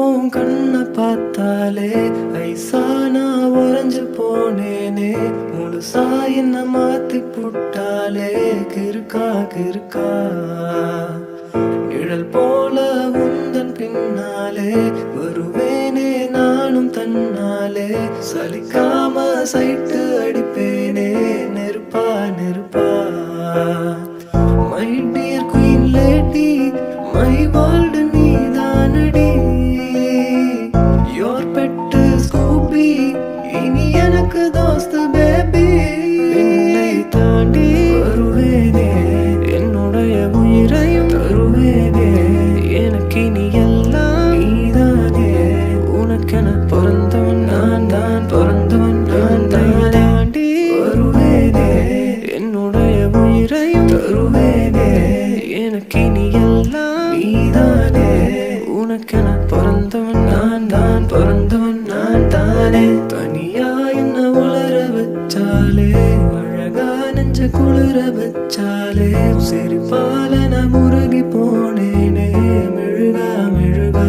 உன் கண்ணை பார்த்தாலே ஐசா நான் உறைஞ்சு போனேனே. முழுசா என்ன மாத்தி புட்டாலே கிறுக்கா கிறுக்கா. நிழல் போல உந்தன் பின்னாலே வருவேனே நானும் தன்னாலே. சலிக்காம சைட்டு அடிப்பேனே நெருப்பா நெருப்பா. My dear queen lady my world நீதானடி. யோர் பெட்டு ஸ்கூபி இனி எனக்கு தோஸ்து பேபி. என்னை தாண்டி வருவேனே என்னுடைய உயிரையும் தருவேனே. எனக்கு இனி எல்லாம் நீதானே. உனக்கென பிறந்தவன் நான் தான் பிறந்தவன் நான் தான். தாண்டி வருவேனே என்னுடைய உயிரையும் தருவேனே. எனக்கு இனி எல்லாம் நீதானே. உனக்கென பிறந்தவன் நான் தான் பிறந்தவன் நான் தானே. தனியா என்ன உளர வச்சாலே அழகா நெஞ்ச குளிர வச்சாலே. சிரிப்பால நான் முருகி போனேனே மெழுகா மெழுகா.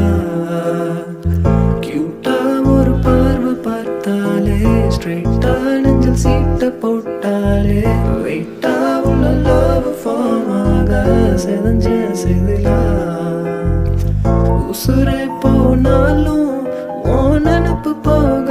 கியூட்டா ஒரு பார்வை பார்த்தாலே ஸ்ட்ரெயிட்டா நெஞ்சில் சீட்டை போட்டாலே. வெயிட்டா உள்ள லவ் ஃபார்ம் ஆக செதஞ்ச செதிலா. உசுரே போனாலும் ஓ நினப்பு போக